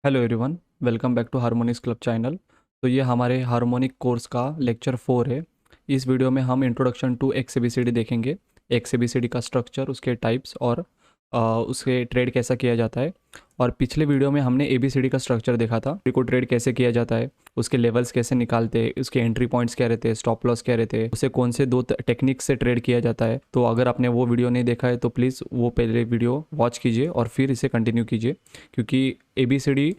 Hello everyone, welcome back to harmonics club channel. तो ये हमारे हार्मोनिक कोर्स का लेक्चर 4 है। इस वीडियो में हम इंट्रोडक्शन टू एक्स देखेंगे। एक्स का स्ट्रक्चर, उसके टाइप्स और उसके ट्रेड कैसा किया जाता है। और पिछले वीडियो में हमने एबीसीडी का स्ट्रक्चर देखा था, को ट्रेड कैसे किया जाता है, उसके लेवल्स कैसे निकालते हैं, उसके एंट्री पॉइंट्स क्या रहते हैं, स्टॉप लॉस क्या रहते हैं, उसे कौन से दो टेक्निक से ट्रेड किया जाता है। तो अगर आपने वो वीडियो नहीं देखा है तो प्लीज़ वो पहले वीडियो वॉच कीजिए और फिर इसे कंटिन्यू कीजिए, क्योंकि एबीसीडी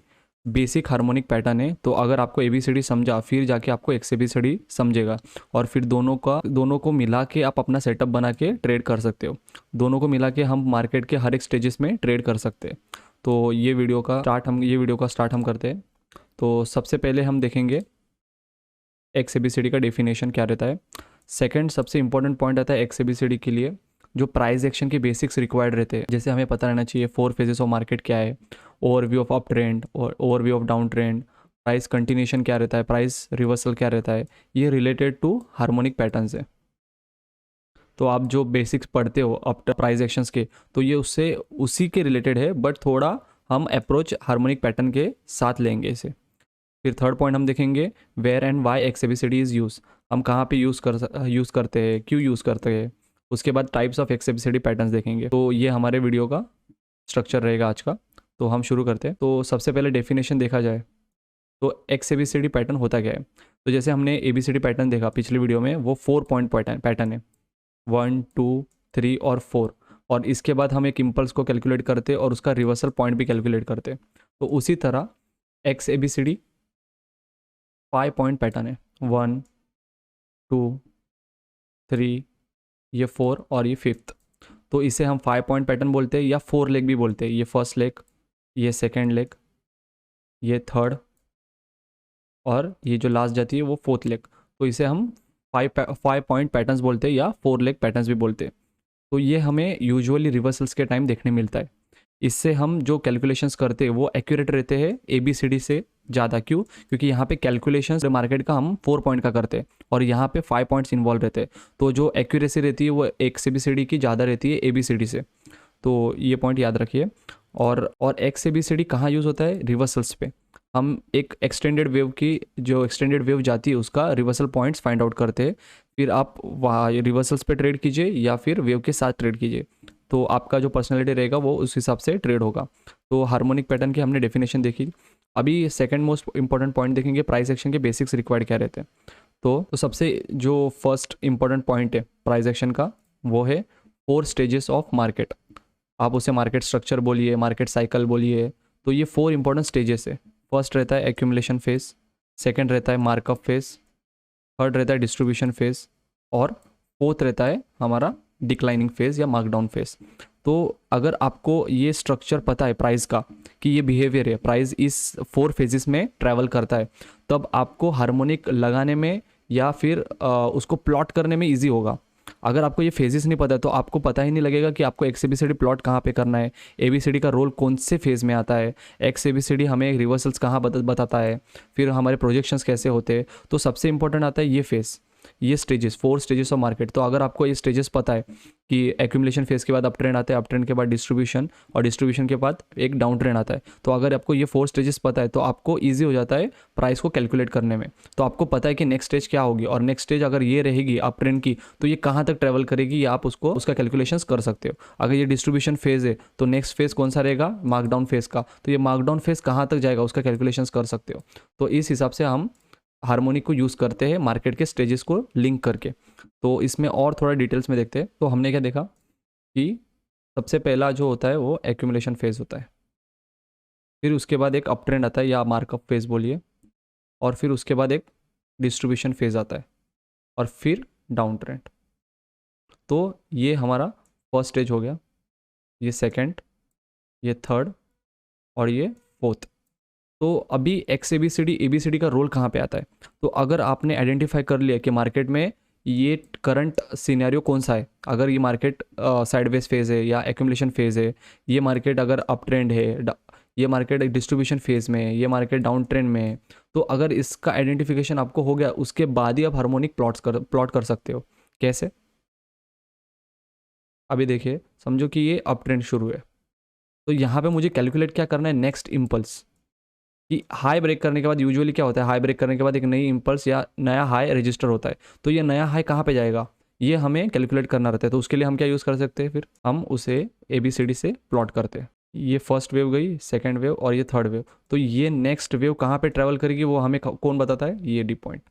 बेसिक हार्मोनिक पैटर्न है। तो अगर आपको एबीसीडी समझा फिर जाके आपको एक्स समझेगा, और फिर दोनों को मिला के आप अपना सेटअप बना के ट्रेड कर सकते हो। दोनों को मिला के हम मार्केट के हर एक स्टेजेस में ट्रेड कर सकते हैं। तो ये वीडियो का स्टार्ट हम करते हैं। तो सबसे पहले हम देखेंगे एक्स का डेफिनेशन क्या रहता है। सेकंड सबसे इंपॉर्टेंट पॉइंट आता है एक्स के लिए, जो प्राइस एक्शन के बेसिक्स रिक्वायर्ड रहते हैं। जैसे हमें पता रहना चाहिए 4 फेजेस ऑफ मार्केट क्या है, ओवरव्यू ऑफ अप ट्रेंड और overview of down trend, price continuation क्या रहता है, प्राइस रिवर्सल क्या रहता है। ये रिलेटेड टू हार्मोनिक पैटर्न्स है। तो आप जो बेसिक्स पढ़ते हो अप प्राइस एक्शंस के, तो ये उससे उसी के रिलेटेड है, बट थोड़ा हम अप्रोच हार्मोनिक पैटर्न के साथ लेंगे इसे। फिर थर्ड पॉइंट हम देखेंगे where and why X is use. हम कहाँ पे यूज़ करते हैं, क्यों यूज़ करते हैं। उसके बाद टाइप्स ऑफ एक्स पैटर्न्स देखेंगे। तो ये हमारे वीडियो का स्ट्रक्चर रहेगा आज का। तो हम शुरू करते हैं। तो सबसे पहले डेफिनेशन देखा जाए तो एक्स पैटर्न होता क्या है। तो जैसे हमने पैटर्न देखा पिछले वीडियो में, वो 4 पॉइंट पैटर्न है, 1, 2, 3 और 4। और इसके बाद हम एक इम्पल्स को कैलकुलेट करते और उसका रिवर्सल पॉइंट भी कैलकुलेट करते। तो उसी तरह एक्स 5 पॉइंट पैटर्न है, 1, 2, 3, ये 4 और ये फिफ्थ। तो इसे हम 5 पॉइंट पैटर्न बोलते हैं या 4 लेग भी बोलते हैं। ये फर्स्ट लेग, ये सेकेंड लेग, ये थर्ड, और ये जो लास्ट जाती है वो फोर्थ लेग। तो इसे हम 5 पॉइंट पैटर्न्स बोलते हैं या 4 लेग पैटर्न्स भी बोलते हैं। तो ये हमें यूजुअली रिवर्सल्स के टाइम देखने मिलता है। इससे हम जो कैलकुलेशंस करते हैं वो एक्यूरेट रहते हैं एबीसीडी से ज़्यादा। क्यों? क्योंकि यहाँ पे कैलकुलेशंस मार्केट का हम 4 पॉइंट का करते हैं और यहाँ पे 5 पॉइंट्स इन्वॉल्व रहते हैं। तो जो एक्यूरेसी रहती है वो एक्स एबीसीडी की ज़्यादा रहती है एबीसीडी से। तो ये पॉइंट याद रखिए। और एक्स एबीसीडी कहाँ यूज़ होता है? रिवर्सल्स पे। हम एक एक्सटेंडेड वेव जाती है उसका रिवर्सल पॉइंट्स फाइंड आउट करते हैं। फिर आप वहाँ रिवर्सल्स पे ट्रेड कीजिए या फिर वेव के साथ ट्रेड कीजिए। तो आपका जो पर्सनैलिटी रहेगा वो उस हिसाब से ट्रेड होगा। तो हार्मोनिक पैटर्न की हमने डेफिनेशन देखी। अभी सेकंड मोस्ट इंपॉर्टेंट पॉइंट देखेंगे, प्राइस एक्शन के बेसिक्स रिक्वायर्ड क्या रहते हैं। तो सबसे जो फर्स्ट इंपॉर्टेंट पॉइंट है प्राइस एक्शन का, वो है 4 स्टेजेस ऑफ मार्केट। आप उसे मार्केट स्ट्रक्चर बोलिए, मार्केट साइकिल बोलिए। तो ये 4 इंपॉर्टेंट स्टेजेस है। फर्स्ट रहता है एक्यूमुलेशन फेज, सेकंड रहता है मार्कअप फेज, थर्ड रहता है डिस्ट्रीब्यूशन फेज, और फोर्थ रहता है हमारा डिक्लाइनिंग फेज या मार्कडाउन फेज। तो अगर आपको ये स्ट्रक्चर पता है प्राइस का, कि ये बिहेवियर है, प्राइस इस 4 फेजेस में ट्रैवल करता है, तब आपको हार्मोनिक लगाने में या फिर उसको प्लॉट करने में ईजी होगा। अगर आपको ये फेजेस नहीं पता है तो आपको पता ही नहीं लगेगा कि आपको एक्स एबीसीडी प्लॉट कहाँ पे करना है, एबीसीडी का रोल कौन से फेज में आता है, एक्स एबीसीडी हमें रिवर्सल्स कहाँ बताता है, फिर हमारे प्रोजेक्शंस कैसे होते हैं। तो सबसे इंपॉर्टेंट आता है ये फेज, ये स्टेजेस, 4 स्टेजेस ऑफ मार्केट। तो अगर आपको ये स्टेजेस पता है कि एक्यूमुलेशन फेज के बाद अप ट्रेंड आता है, अप ट्रेंड के बाद डिस्ट्रीब्यूशन, और डिस्ट्रीब्यूशन के बाद एक डाउन ट्रेंड आता है, तो अगर आपको ये 4 स्टेजेस पता है तो आपको ईजी हो जाता है प्राइस को कैलकुलेट करने में। तो आपको पता है कि नेक्स्ट स्टेज क्या होगी, और नेक्स्ट स्टेज अगर ये रहेगी अप ट्रेंड की तो ये कहाँ तक ट्रेवल करेगी, आप उसको उसका कैलकुलेशन कर सकते हो। अगर ये डिस्ट्रीब्यूशन फेज है तो नेक्स्ट फेज कौन सा रहेगा? मार्कडाउन फेज का। तो ये मार्कडाउन फेज कहाँ तक जाएगा उसका कैलकुलेशन कर सकते हो। तो इस हिसाब से हम हार्मोनिक को यूज़ करते हैं मार्केट के स्टेजेस को लिंक करके। तो इसमें और थोड़ा डिटेल्स में देखते हैं। तो हमने क्या देखा कि सबसे पहला जो होता है वो एक्यूमुलेशन फेज होता है, फिर उसके बाद एक अप ट्रेंड आता है या मार्कअप फेज बोलिए, और फिर उसके बाद एक डिस्ट्रीब्यूशन फेज आता है, और फिर डाउन ट्रेंड। तो ये हमारा फर्स्ट स्टेज हो गया, ये सेकंड, ये थर्ड, और ये फोर्थ। तो अभी एक्स एबीसीडी का रोल कहाँ पे आता है। तो अगर आपने आइडेंटिफाई कर लिया कि मार्केट में ये करंट सिनेरियो कौन सा है, अगर ये मार्केट साइडवेज फेज है या एक्यूमुलेशन फेज है, ये मार्केट अगर अप ट्रेंड है, ये मार्केट एक डिस्ट्रीब्यूशन फेज में है, ये मार्केट डाउन ट्रेंड में है, तो अगर इसका आइडेंटिफिकेशन आपको हो गया उसके बाद ही आप हार्मोनिक प्लॉट कर सकते हो। कैसे? अभी देखिए, समझो कि ये अप ट्रेंड शुरू है, तो यहाँ पे मुझे कैलकुलेट क्या करना है? Next impulse. कि हाई ब्रेक करने के बाद यूजुअली क्या होता है, हाई ब्रेक करने के बाद एक नई इम्पल्स या नया हाई रजिस्टर होता है, तो ये नया हाई कहाँ पे जाएगा, ये हमें कैलकुलेट करना रहता है। तो उसके लिए हम क्या यूज़ कर सकते हैं, फिर हम उसे ABCD से प्लॉट करते हैं। ये फर्स्ट वेव गई, सेकेंड वेव और ये थर्ड वेव, तो ये नेक्स्ट वेव कहाँ पे ट्रैवल करेगी वो हमें कौन बताता है, ये डी पॉइंट।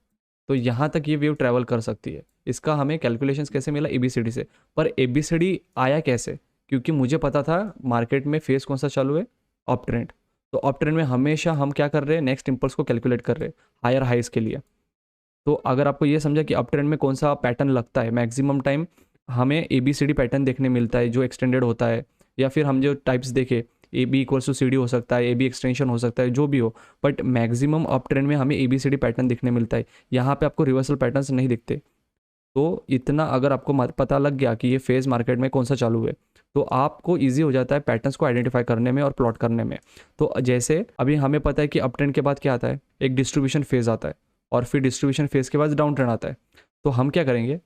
तो यहाँ तक ये वेव ट्रैवल कर सकती है। इसका हमें कैलकुलेशंस कैसे मिला, ABCD से। पर ABCD आया कैसे, क्योंकि मुझे पता था मार्केट में फेस कौन सा चालू है, अप ट्रेंड। तो अप ट्रेंड में हमेशा हम क्या कर रहे हैं, नेक्स्ट इंपल्स को कैलकुलेट कर रहे हैं हायर हाइज के लिए। तो अगर आपको ये समझा कि अप ट्रेंड में कौन सा पैटर्न लगता है, मैक्सिमम टाइम हमें ABCD पैटर्न देखने मिलता है जो एक्सटेंडेड होता है, या फिर हम जो टाइप्स देखे AB=CD हो सकता है, AB एक्सटेंशन हो सकता है, जो भी हो, बट मैक्सिमम अप ट्रेंड में हमें ABCD पैटर्न दिखने मिलता है। यहाँ पे आपको रिवर्सल पैटर्न्स नहीं दिखते। तो इतना अगर आपको पता लग गया कि ये फेज मार्केट में कौन सा चालू है, तो आपको इजी हो जाता है पैटर्न्स को आइडेंटिफाई करने में और प्लॉट करने में। तो जैसे अभी हमें पता है कि अप ट्रेंड के बाद क्या आता है, एक डिस्ट्रीब्यूशन फेज आता है, और फिर डिस्ट्रीब्यूशन फेज के बाद डाउन ट्रेंड आता है। तो हम क्या करेंगे,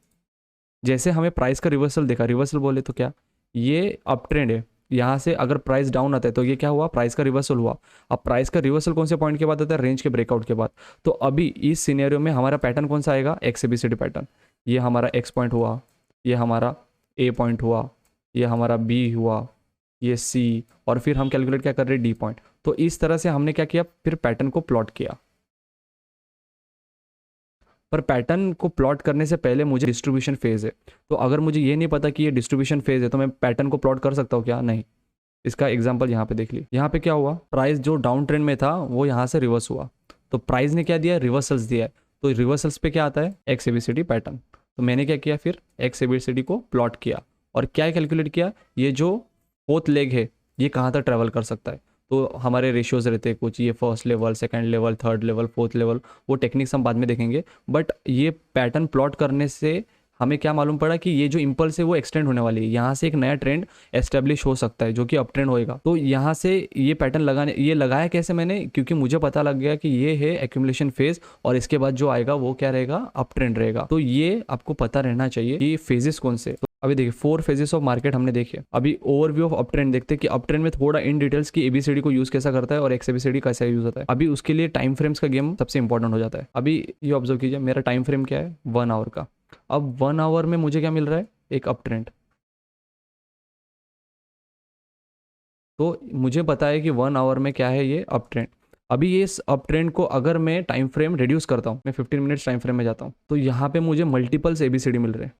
जैसे हमें प्राइस का रिवर्सल देखा, रिवर्सल बोले तो क्या, ये अप ट्रेंड है, यहाँ से अगर प्राइस डाउन आता है तो ये क्या हुआ, प्राइस का रिवर्सल हुआ। अब प्राइस का रिवर्सल कौन से पॉइंट के बाद आता है, रेंज के ब्रेकआउट के बाद। तो अभी इस सिनेरियो में हमारा पैटर्न कौन सा आएगा, XABCD पैटर्न। ये हमारा X पॉइंट हुआ, ये हमारा A पॉइंट हुआ, ये हमारा B हुआ, ये C, और फिर हम कैलकुलेट क्या कर रहे हैं, D पॉइंट। तो इस तरह से हमने क्या किया, फिर पैटर्न को प्लॉट किया। पर पैटर्न को प्लॉट करने से पहले मुझे डिस्ट्रीब्यूशन फेज है, तो अगर मुझे ये नहीं पता कि ये डिस्ट्रीब्यूशन फेज है तो मैं पैटर्न को प्लॉट कर सकता हूँ क्या, नहीं। इसका एग्जांपल यहाँ पे देख ली, यहाँ पे क्या हुआ, प्राइस जो डाउन ट्रेंड में था वो यहाँ से रिवर्स हुआ, तो प्राइस ने क्या दिया, रिवर्सल्स दिया है। तो रिवर्सल्स पे क्या आता है, XABCD पैटर्न। तो मैंने क्या किया, फिर XABCD को प्लॉट किया, और क्या कैलकुलेट किया, ये जो फोर्थ लेग है ये कहाँ तक ट्रैवल कर सकता है। तो हमारे रेशियोज रहते हैं कुछ, ये first level, second level, third level, fourth level, वो टेक्निक्स हम बाद में देखेंगे। बट ये पैटर्न प्लॉट करने से हमें क्या मालूम पड़ा कि ये जो इंपल्स है वो एक्सटेंड होने वाली है, यहाँ से एक नया ट्रेंड एस्टेब्लिश हो सकता है जो कि अप ट्रेंड होएगा। तो यहाँ से ये पैटर्न लगाने, ये लगाया कैसे मैंने, क्योंकि मुझे पता लग गया कि ये है एक्यूमुलेशन फेज, और इसके बाद जो आएगा वो क्या रहेगा, अप ट्रेंड रहेगा। तो ये आपको पता रहना चाहिए कि फेजेस कौन से। तो अभी देखिए 4 फेजेस ऑफ मार्केट हमने देखे। अभी ओवरव्यू ऑफ अप ट्रेंड देखते हैं कि अप ट्रेंड में थोड़ा इन डिटेल्स की ABCD को यूज कैसा करता है और XABCD कैसा यूज होता है। अभी उसके लिए टाइम फ्रेम्स का गेम सबसे इंपॉर्टेंट हो जाता है। अभी ये ऑब्जर्व कीजिए, मेरा टाइम फ्रेम क्या है, 1 आवर का। अब 1 आवर में मुझे क्या मिल रहा है, एक अप ट्रेंड। तो मुझे पता है कि 1 आवर में क्या है, ये अप ट्रेंड। अभी ये इस अप ट्रेंड को अगर मैं टाइम फ्रेम रिड्यूस करता हूँ, मैं 15 मिनट्स टाइम फ्रेम में जाता हूँ, तो यहाँ पे मुझे मल्टीपल्स ABCD मिल रहे हैं।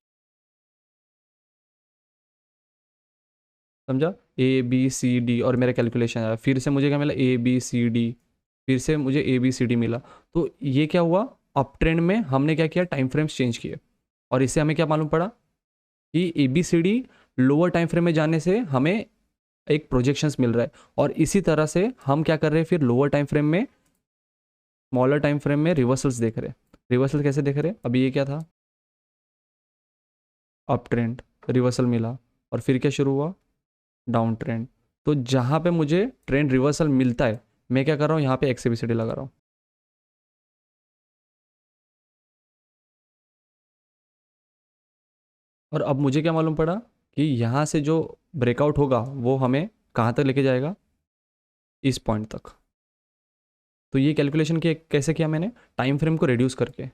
समझा, ABCD, और मेरा कैलकुलेशन आया, फिर से मुझे क्या मिला, ABCD, फिर से मुझे ABCD मिला। तो ये क्या हुआ, अप ट्रेंड में हमने क्या किया, टाइम फ्रेम्स चेंज किए, और इससे हमें क्या मालूम पड़ा कि ABCD लोअर टाइम फ्रेम में जाने से हमें एक प्रोजेक्शंस मिल रहा है। और इसी तरह से हम क्या कर रहे हैं, फिर लोअर टाइम फ्रेम में, स्मॉलर टाइम फ्रेम में रिवर्सल्स देख रहे हैं। रिवर्सल कैसे देख रहे हैं, अभी ये क्या था, अप ट्रेंड, रिवर्सल मिला, और फिर क्या शुरू हुआ, डाउन ट्रेंड। तो जहाँ पे मुझे ट्रेंड रिवर्सल मिलता है, मैं क्या कर रहा हूँ, यहाँ पे XABCD लगा रहा हूँ। और अब मुझे क्या मालूम पड़ा कि यहाँ से जो ब्रेकआउट होगा वो हमें कहाँ तक लेके जाएगा, इस पॉइंट तक। तो ये कैलकुलेशन किया कैसे किया मैंने, टाइम फ्रेम को रिड्यूस करके।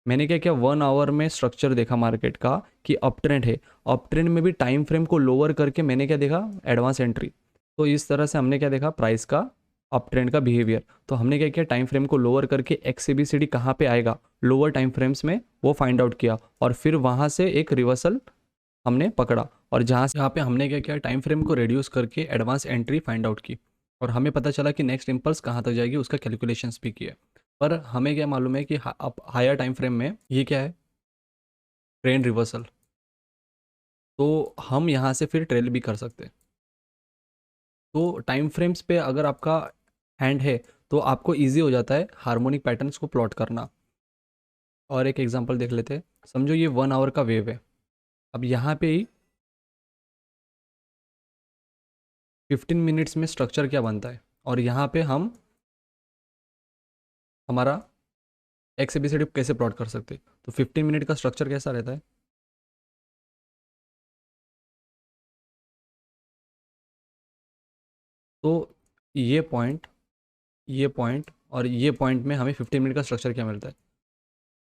मैंने क्या किया, 1 आवर में स्ट्रक्चर देखा मार्केट का कि अप ट्रेंड है, अप ट्रेंड में भी टाइम फ्रेम को लोअर करके मैंने क्या देखा, एडवांस एंट्री। तो इस तरह से हमने क्या देखा, प्राइस का अप ट्रेंड का बिहेवियर। तो हमने क्या किया, टाइम फ्रेम को लोअर करके XABCD कहाँ पे आएगा, लोअर टाइम फ्रेम्स में, वो फाइंड आउट किया, और फिर वहाँ से एक रिवर्सल हमने पकड़ा, और जहाँ से यहाँ पे हमने क्या किया, टाइम फ्रेम को रिड्यूस करके एडवांस एंट्री फाइंड आउट की, और हमें पता चला कि नेक्स्ट इम्पल्स कहाँ तक जाएगी, उसका कैलकुलेशंस भी किए। पर हमें क्या मालूम है कि अब हायर टाइम फ्रेम में ये क्या है, ट्रेंड रिवर्सल। तो हम यहाँ से फिर ट्रेल भी कर सकते हैं। तो टाइम फ्रेम्स पे अगर आपका हैंड है तो आपको ईजी हो जाता है हार्मोनिक पैटर्न्स को प्लॉट करना। और एक एग्जांपल देख लेते हैं। समझो ये 1 आवर का वेव है। अब यहाँ पे ही 15 मिनट्स में स्ट्रक्चर क्या बनता है, और यहाँ पे हम हमारा XABCD कैसे प्लॉट कर सकते हैं। तो 15 मिनट का स्ट्रक्चर कैसा रहता है, तो ये पॉइंट ये पॉइंट और ये पॉइंट में हमें 15 मिनट का स्ट्रक्चर क्या मिलता है।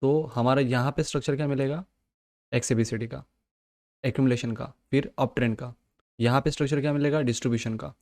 तो हमारा यहाँ पे स्ट्रक्चर क्या मिलेगा, XABCD का, एक्यूमुलेशन का, फिर अप ट्रेंड का। यहाँ पे स्ट्रक्चर क्या मिलेगा, डिस्ट्रीब्यूशन का।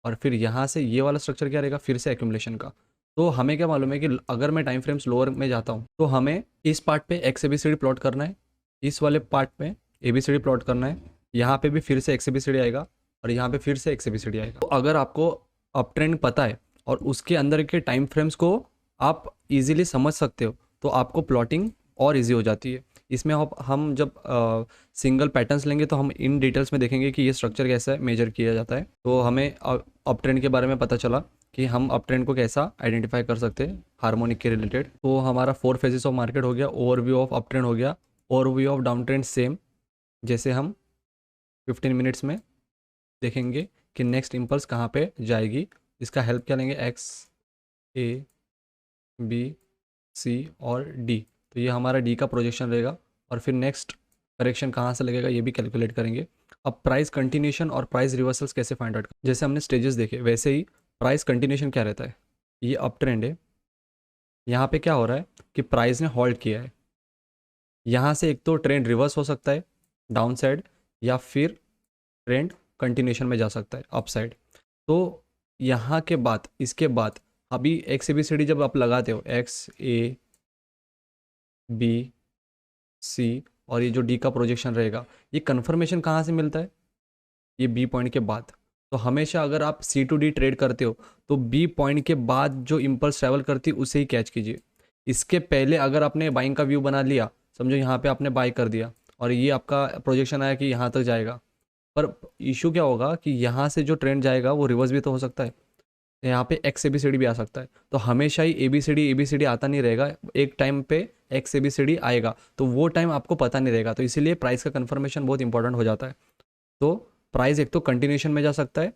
और फिर यहाँ से ये वाला स्ट्रक्चर क्या रहेगा, फिर से एक्यूमुलेशन का। तो हमें क्या मालूम है कि अगर मैं टाइम फ्रेम्स लोअर में जाता हूँ तो हमें इस पार्ट पे XABCD प्लॉट करना है, इस वाले पार्ट पे ABCD प्लॉट करना है। यहाँ पे भी फिर से XABCD आएगा और यहाँ पे फिर से XABCD आएगा। तो अगर आपको अप ट्रेंड पता है और उसके अंदर के टाइम फ्रेम्स को आप इजीली समझ सकते हो तो आपको प्लॉटिंग और इजी हो जाती है। इसमें हम जब सिंगल पैटर्न्स लेंगे तो हम इन डिटेल्स में देखेंगे कि ये स्ट्रक्चर कैसा है, मेजर किया जाता है। तो हमें अप ट्रेंड के बारे में पता चला कि हम अप ट्रेंड को कैसा आइडेंटिफाई कर सकते हैं हार्मोनिक के रिलेटेड। तो हमारा 4 फेजेस ऑफ मार्केट हो गया, ओवरव्यू ऑफ अप ट्रेंड हो गया, overview of down trend same, जैसे हम 15 मिनट्स में देखेंगे कि नेक्स्ट इम्पल्स कहाँ पे जाएगी। इसका हेल्प क्या लेंगे, X A B C और D। तो ये हमारा D का प्रोजेक्शन रहेगा और फिर नेक्स्ट करेक्शन कहाँ से लगेगा ये भी कैलकुलेट करेंगे। अब प्राइस कंटिन्यूशन और प्राइस रिवर्सल्स कैसे फाइंड आउट, जैसे हमने स्टेजेस देखे वैसे ही प्राइस कंटिन्यूशन क्या रहता है। ये अप ट्रेंड है, यहाँ पे क्या हो रहा है कि प्राइस ने होल्ड किया है। यहाँ से एक तो ट्रेंड रिवर्स हो सकता है डाउन साइड, या फिर ट्रेंड कंटिन्यूशन में जा सकता है अप साइड। तो यहाँ के बाद इसके बाद अभी XABCD जब आप लगाते हो X A B C और ये जो D का प्रोजेक्शन रहेगा, ये कन्फर्मेशन कहाँ से मिलता है, ये B पॉइंट के बाद। तो हमेशा अगर आप C to D ट्रेड करते हो तो B पॉइंट के बाद जो इम्पल्स ट्रैवल करती है उसे ही कैच कीजिए। इसके पहले अगर आपने बाइंग का व्यू बना लिया, समझो यहाँ पे आपने बाई कर दिया और ये आपका प्रोजेक्शन आया कि यहाँ तक जाएगा, पर इशू क्या होगा कि यहाँ से जो ट्रेंड जाएगा वो रिवर्स भी तो हो सकता है, यहाँ पे XABCD भी आ सकता है। तो हमेशा ही ABCD आता नहीं रहेगा, एक टाइम पे XABCD आएगा तो वो टाइम आपको पता नहीं रहेगा। तो इसीलिए प्राइस का कंफर्मेशन बहुत इंपॉर्टेंट हो जाता है। तो प्राइस एक तो कंटिन्यूशन में जा सकता है,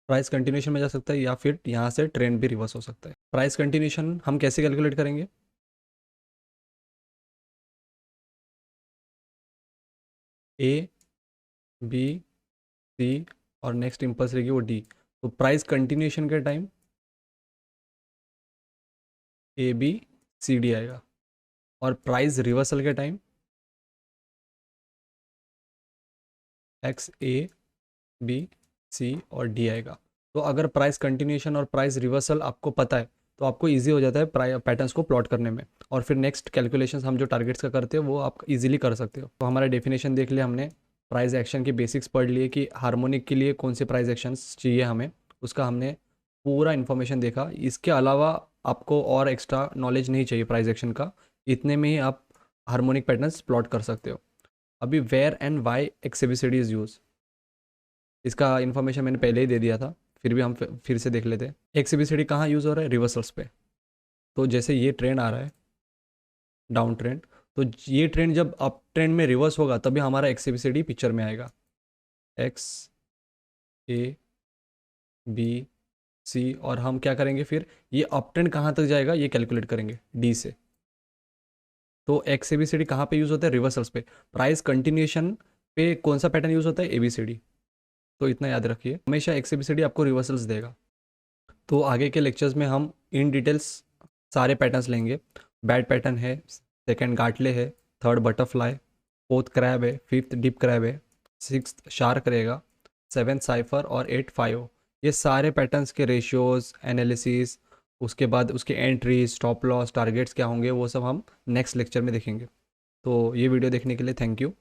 प्राइस कंटिन्यूशन में जा सकता है, या फिर यहाँ से ट्रेंड भी रिवर्स हो सकता है। प्राइस कंटिन्यूशन हम कैसे कैलकुलेट करेंगे, A B C और नेक्स्ट इम्पल्स रहेगी वो D। तो प्राइस कंटिन्यूशन के टाइम ABCD आएगा और प्राइस रिवर्सल के टाइम XABC और D आएगा। तो अगर प्राइस कंटिन्यूशन और प्राइस रिवर्सल आपको पता है तो आपको इजी हो जाता है पैटर्न्स को प्लॉट करने में, और फिर नेक्स्ट कैलकुलेशंस हम जो टारगेट्स का करते हैं वो आप इजीली कर सकते हो। तो हमारा डेफिनेशन देख लिया हमने, प्राइस एक्शन के बेसिक्स पढ़ लिए कि हार्मोनिक के लिए कौन से प्राइस एक्शंस चाहिए हमें, उसका हमने पूरा इन्फॉर्मेशन देखा। इसके अलावा आपको और एक्स्ट्रा नॉलेज नहीं चाहिए प्राइस एक्शन का, इतने में ही आप हार्मोनिक पैटर्न्स प्लॉट कर सकते हो। अभी where and why XABCD is use, इसका इन्फॉर्मेशन मैंने पहले ही दे दिया था, फिर भी हम फिर से देख लेते हैं। XABCD कहाँ यूज़ हो रहा है, रिवर्सल्स पे। तो जैसे ये ट्रेंड आ रहा है डाउन ट्रेंड, तो ये ट्रेंड जब अप ट्रेंड में रिवर्स होगा तभी हमारा XABCD पिक्चर में आएगा। XABC और हम क्या करेंगे फिर, ये अप ट्रेंड कहाँ तक जाएगा ये कैलकुलेट करेंगे D से। तो XABCD कहाँ पे यूज़ होता है, रिवर्सल्स पे। प्राइस कंटिन्यूशन पे कौन सा पैटर्न यूज़ होता है, ABCD। तो इतना याद रखिए, हमेशा XABCD आपको रिवर्सल्स देगा। तो आगे के लेक्चर्स में हम इन डिटेल्स सारे पैटर्न्स लेंगे। बैड पैटर्न है, सेकंड गाटले है, थर्ड बटरफ्लाई, फोर्थ क्रैब है, फिफ्थ डिप क्रैब है, सिक्स्थ शार्क रहेगा, सेवेंथ साइफर और 8 फाइव। ये सारे पैटर्न्स के रेशियोज एनालिसिस, उसके बाद उसके एंट्री, स्टॉप लॉस, टारगेट्स क्या होंगे वो सब हम नेक्स्ट लेक्चर में देखेंगे। तो ये वीडियो देखने के लिए थैंक यू।